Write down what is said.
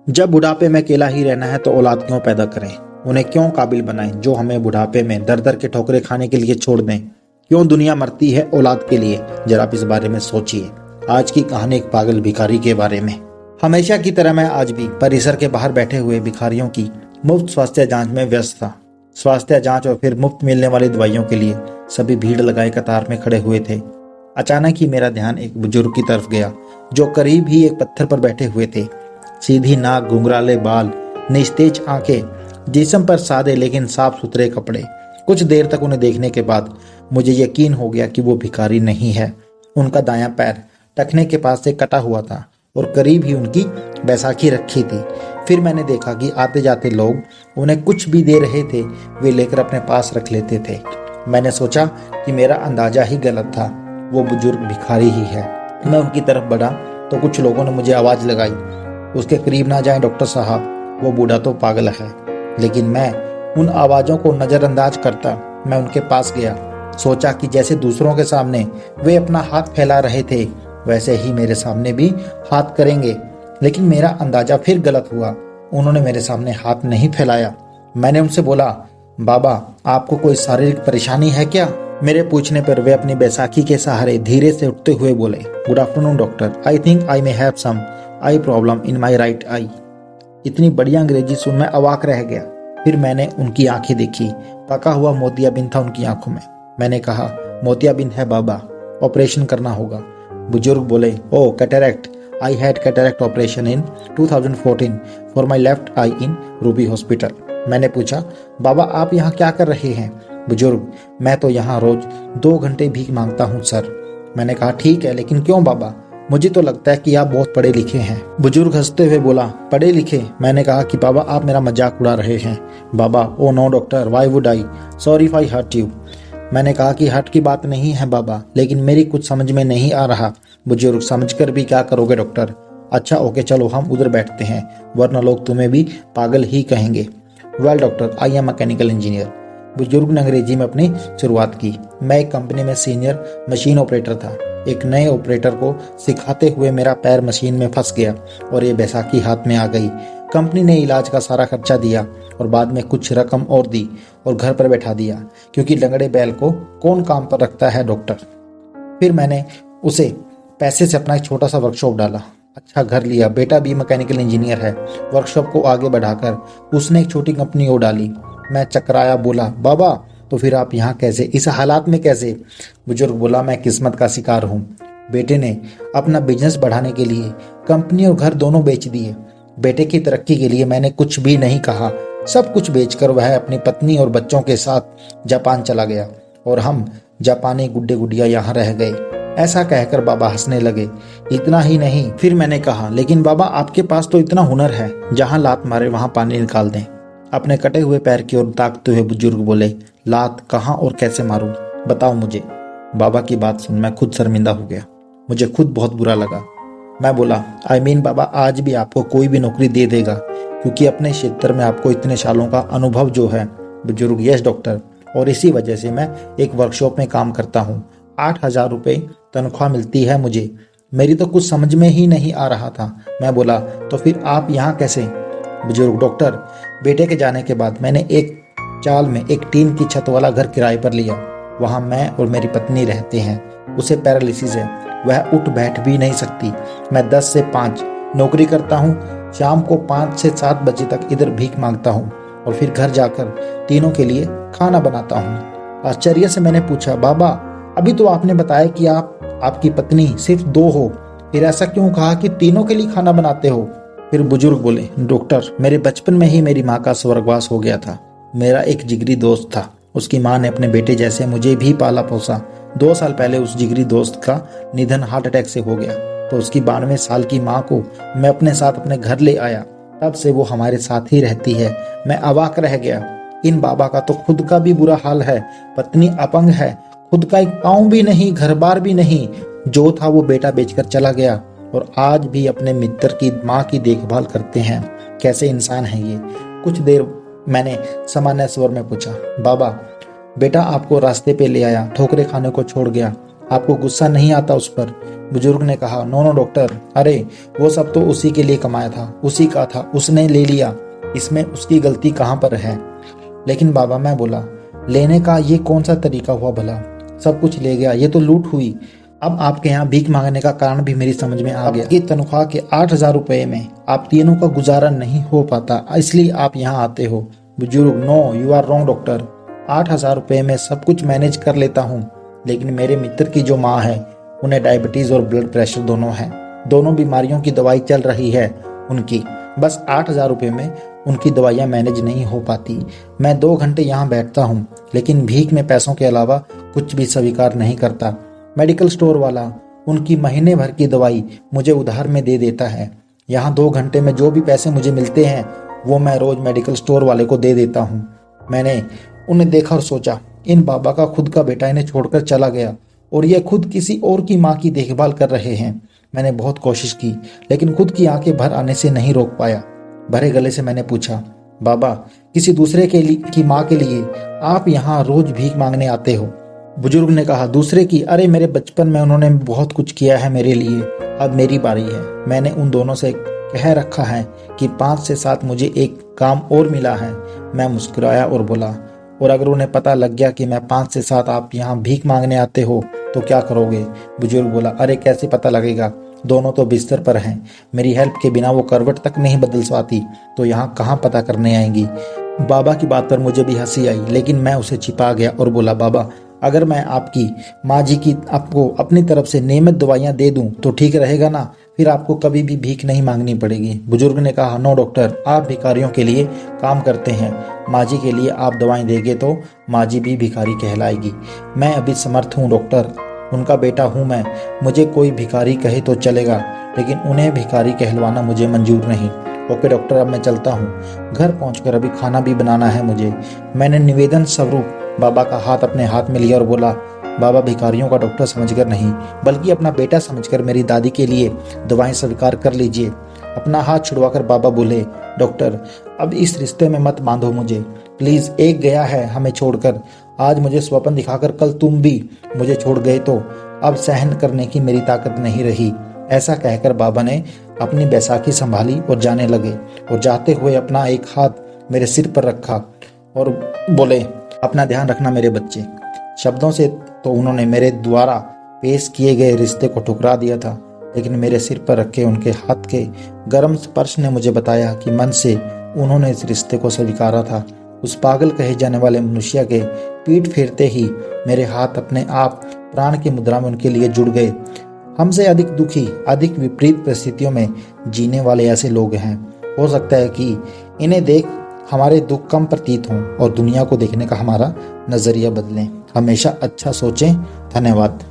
जब बुढ़ापे में अकेला ही रहना है तो औलाद क्यों पैदा करें, उन्हें क्यों काबिल बनाएं जो हमें बुढ़ापे में दर दर के ठोकरें खाने के लिए छोड़ दें। क्यों दुनिया मरती है औलाद के लिए, जरा आप इस बारे में सोचिए। आज की कहानी एक पागल भिखारी के बारे में। हमेशा की तरह मैं आज भी परिसर के बाहर बैठे हुए भिखारियों की मुफ्त स्वास्थ्य जांच में व्यस्त था। स्वास्थ्य जांच और फिर मुफ्त मिलने वाली दवाइयों के लिए सभी भीड़ लगाए कतार में खड़े हुए थे। अचानक ही मेरा ध्यान एक बुजुर्ग की तरफ गया जो करीब ही एक पत्थर पर बैठे हुए थे। सीधी नाक, घुंघराले बाल, निस्तेज आंखें, जिस्म पर सादे लेकिन साफ सुथरे कपड़े। कुछ देर तक उन्हें देखने के बाद मुझे यकीन हो गया कि वो भिखारी नहीं है। उनका दायां पैर टखने के पास से कटा हुआ था और करीब ही उनकी बैसाखी रखी थी। फिर मैंने देखा कि आते जाते लोग उन्हें कुछ भी दे रहे थे वे लेकर अपने पास रख लेते थे। मैंने सोचा कि मेरा अंदाजा ही गलत था, वो बुजुर्ग भिखारी ही है। मैं उनकी तरफ बढ़ा तो कुछ लोगों ने मुझे आवाज लगाई, उसके करीब ना जाएं डॉक्टर साहब, वो बूढ़ा तो पागल है। लेकिन मैं उन आवाजों को नजरअंदाज करता मैं उनके पास गया। सोचा कि जैसे दूसरों के सामने वे अपना हाथ फैला रहे थे वैसे ही मेरे सामने भी हाथ करेंगे। लेकिन मेरा अंदाजा फिर गलत हुआ। उन्होंने मेरे सामने हाथ नहीं फैलाया। मैंने उनसे बोला, बाबा आपको कोई शारीरिक परेशानी है क्या? मेरे पूछने पर वे अपनी बैसाखी के सहारे धीरे से उठते हुए बोले, good afternoon doctor, I think I may have some eye problem in my right eye. इतनी बढ़िया अंग्रेजी सुन मैं अवाक रह गया। फिर मैंने उनकी आंखें देखी। पका हुआ मोतियाबिंद था उनकी आंखों में। मैंने कहा, मोतियाबिंद है बाबा, ऑपरेशन करना होगा। बुजुर्ग बोले, oh cataract, I had cataract operation in 2014 for my left eye in Ruby hospital. मैंने पूछा, बाबा आप यहाँ क्या कर रहे हैं? बुजुर्ग, मैं तो यहाँ रोज 2 घंटे भीख मांगता हूँ सर। मैंने कहा, ठीक है, लेकिन क्यों बाबा? मुझे तो लगता है कि आप बहुत पढ़े लिखे हैं। बुजुर्ग हंसते हुए बोला, पढ़े लिखे? मैंने कहा कि बाबा आप मेरा मजाक उड़ा रहे हैं। बाबा, oh no doctor, why would I, sorry if I hurt you. मैंने कहा कि हर्ट की बात नहीं है बाबा, लेकिन मेरी कुछ समझ में नहीं आ रहा। बुजुर्ग, समझकर भी क्या करोगे डॉक्टर? अच्छा ओके, चलो हम उधर बैठते हैं, वरना लोग तुम्हें भी पागल ही कहेंगे। Well doctor, I am mechanical engineer. बुजुर्ग ने अंग्रेजी में अपनी शुरुआत की। मैं एक कंपनी में सीनियर मशीन ऑपरेटर था। एक नए ऑपरेटर को सिखाते हुए मेरा पैर मशीन में फंस गया और ये बैसाखी हाथ में आ गई। कंपनी ने इलाज का सारा खर्चा दिया और बाद में कुछ रकम और दी और घर पर बैठा दिया, क्योंकि लंगड़े बैल को कौन काम पर रखता है डॉक्टर। फिर मैंने उसे पैसे से अपना एक छोटा सा वर्कशॉप डाला, अच्छा घर लिया। बेटा भी मैकेनिकल इंजीनियर है। वर्कशॉप को आगे बढ़ाकर उसने एक छोटी कंपनी और डाली। मैं चकराया, बोला, बाबा तो फिर आप यहाँ कैसे, इस हालात में कैसे? बुजुर्ग बोला, मैं किस्मत का शिकार हूँ। बेटे ने अपना बिजनेस बढ़ाने के लिए कंपनी और घर दोनों बेच दिए। बेटे की तरक्की के लिए मैंने कुछ भी नहीं कहा। सब कुछ बेचकर वह अपनी पत्नी और बच्चों के साथ जापान चला गया और हम जापानी गुड्डे गुडिया यहाँ रह गए। ऐसा कहकर बाबा हंसने लगे। इतना ही नहीं, फिर मैंने कहा, लेकिन बाबा आपके पास तो इतना हुनर है, जहाँ लात मारे वहाँ पानी निकाल दें। अपने कटे हुए पैर की ओर ताकते हुए बुजुर्ग बोले, लात कहाँ और कैसे मारूं, बताओ मुझे। बाबा की बात सुन मैं खुद शर्मिंदा हो गया। मुझे खुद बहुत बुरा लगा। मैं बोला, आई मीन बाबा आज भी आपको कोई भी नौकरी दे देगा, क्योंकि अपने क्षेत्र में आपको इतने सालों का अनुभव जो है। बुजुर्ग, यस डॉक्टर, और इसी वजह से मैं एक वर्कशॉप में काम करता हूँ। 8,000 रुपये तनख्वाह मिलती है मुझे। मेरी तो कुछ समझ में ही नहीं आ रहा था। मैं बोला, तो फिर आप यहाँ कैसे? बुजुर्ग, डॉक्टर बेटे के जाने के बाद मैंने एक चाल में एक टीन की छत वाला घर किराए पर लिया। वहाँ मैं और मेरी पत्नी रहते हैं। उसे पैरालिसिस है, वह उठ बैठ भी नहीं सकती। मैं 10 से 5 नौकरी करता हूँ। शाम को 5 से 7 बजे तक इधर भीख मांगता हूँ और फिर घर जाकर तीनों के लिए खाना बनाता हूँ। आश्चर्य से मैंने पूछा, बाबा अभी तो आपने बताया कि आपकी पत्नी सिर्फ 2 हो, फिर ऐसा क्यों कहा कि तीनों के लिए खाना बनाते हो? फिर बुजुर्ग बोले, डॉक्टर मेरे बचपन में ही मेरी माँ का स्वर्गवास हो गया था। मेरा एक जिगरी दोस्त था, उसकी माँ ने अपने बेटे जैसे मुझे भी पाला पोसा। 2 साल पहले उस जिगरी दोस्त का निधन हार्ट अटैक से हो गया, तो उसकी 92 साल की माँ को मैं अपने साथ अपने घर ले आया। तब से वो हमारे साथ ही रहती है। मैं अवाक रह गया। इन बाबा का तो खुद का भी बुरा हाल है, पत्नी अपंग है, खुद का एक पाँव भी नहीं, घर बार भी नहीं। जो था वो बेटा बेचकर चला गया और आज भी अपने मित्र की माँ की देखभाल करते हैं। कैसे इंसान है ये? कुछ देर मैंने सामान्य स्वर में पूछा, बाबा बेटा आपको रास्ते पे ले आया, ठोकरे खाने को छोड़ गया, आपको गुस्सा नहीं आता उस पर? बुजुर्ग ने कहा, नो नो डॉक्टर, अरे वो सब तो उसी के लिए कमाया था, उसी का था, उसने ले लिया, इसमें उसकी गलती कहाँ पर है। लेकिन बाबा, मैं बोला, लेने का ये कौन सा तरीका हुआ भला, सब कुछ ले गया, ये तो लूट हुई। अब आपके यहाँ भीख मांगने का कारण भी मेरी समझ में आ गया कि तनख्वाह के 8,000 रुपए में आप तीनों का गुजारा नहीं हो पाता, इसलिए आप यहाँ आते हो। बुजुर्ग, no you are wrong doctor, 8,000 रुपए में सब कुछ मैनेज कर लेता हूँ, लेकिन मेरे मित्र की जो माँ है उन्हें डायबिटीज और ब्लड प्रेशर दोनों है, दोनों बीमारियों की दवाई चल रही है उनकी, बस 8,000 रुपए में उनकी दवाइयाँ मैनेज नहीं हो पाती। मैं 2 घंटे यहाँ बैठता हूँ, लेकिन भीख में पैसों के अलावा कुछ भी स्वीकार नहीं करता। मेडिकल स्टोर वाला उनकी महीने भर की दवाई मुझे उधार में दे देता है। यहाँ 2 घंटे में जो भी पैसे मुझे मिलते हैं वो मैं रोज मेडिकल स्टोर वाले को दे देता हूँ। मैंने उन्हें देखा और सोचा, इन बाबा का खुद का बेटा इन्हें छोड़कर चला गया और ये खुद किसी और की माँ की देखभाल कर रहे हैं। मैंने बहुत कोशिश की, लेकिन खुद की आंखें भर आने से नहीं रोक पाया। भरे गले से मैंने पूछा, बाबा, किसी दूसरे की माँ के लिए आप यहाँ रोज भीख मांगने आते हो? बुजुर्ग ने कहा, दूसरे की? अरे मेरे बचपन में उन्होंने बहुत कुछ किया है मेरे लिए, अब मेरी बारी है। मैंने उन दोनों से कह रखा है कि 5 से 7 मुझे एक काम और मिला है। मैं मुस्कुराया और बोला, और अगर उन्हें पता लग गया कि मैं 5 से 7 आप यहाँ भीख मांगने आते हो तो क्या करोगे? बुजुर्ग बोला, अरे कैसे पता लगेगा, दोनों तो बिस्तर पर हैं, मेरी हेल्प के बिना वो करवट तक नहीं बदल पाती, तो यहाँ कहाँ पता करने आएंगी। बाबा की बात पर मुझे भी हंसी आई, लेकिन मैं उसे छिपा गया और बोला, बाबा, अगर मैं आपकी माँ जी की आपको अपनी तरफ से नियमित दवाइयाँ दे दूं तो ठीक रहेगा ना, फिर आपको कभी भी भीख नहीं मांगनी पड़ेगी। बुजुर्ग ने कहा, नो डॉक्टर, आप भिखारियों के लिए काम करते हैं, माँ जी के लिए आप दवाएं देंगे तो माँ जी भी भिखारी कहलाएगी। मैं अभी समर्थ हूँ डॉक्टर, उनका बेटा हूँ मैं, मुझे कोई भिखारी कहे तो चलेगा, लेकिन उन्हें भिखारी कहलवाना मुझे मंजूर नहीं। ओके डॉक्टर, अब मैं चलता हूँ, घर पहुँचकर अभी खाना भी बनाना है मुझे। मैंने निवेदन स्वरूप बाबा का हाथ अपने हाथ में लिया और बोला, बाबा, भिखारियों का डॉक्टर समझकर नहीं बल्कि अपना बेटा समझकर मेरी दादी के लिए दवाएं स्वीकार कर लीजिए। अपना हाथ छुड़वाकर बाबा बोले, डॉक्टर, अब इस रिश्ते में मत बांधो मुझे प्लीज, एक गया है हमें छोड़कर, आज मुझे स्वप्न दिखाकर कल तुम भी मुझे छोड़ गए तो अब सहन करने की मेरी ताकत नहीं रही। ऐसा कहकर बाबा ने अपनी बैसाखी संभाली और जाने लगे, और जाते हुए अपना एक हाथ मेरे सिर पर रखा और बोले, अपना ध्यान रखना मेरे बच्चे। शब्दों से तो उन्होंने मेरे द्वारा पेश किए गए रिश्ते को ठुकरा दिया था, लेकिन मेरे सिर पर रखे उनके हाथ के गर्म स्पर्श ने मुझे बताया कि मन से उन्होंने इस रिश्ते को स्वीकारा था। उस पागल कहे जाने वाले मनुष्य के पीठ फेरते ही मेरे हाथ अपने आप प्राण की मुद्रा में उनके लिए जुड़ गए। हमसे अधिक दुखी, अधिक विपरीत परिस्थितियों में जीने वाले ऐसे लोग हैं, हो सकता है कि इन्हें देख हमारे दुख कम प्रतीत हों और दुनिया को देखने का हमारा नजरिया बदलें। हमेशा अच्छा सोचें। धन्यवाद।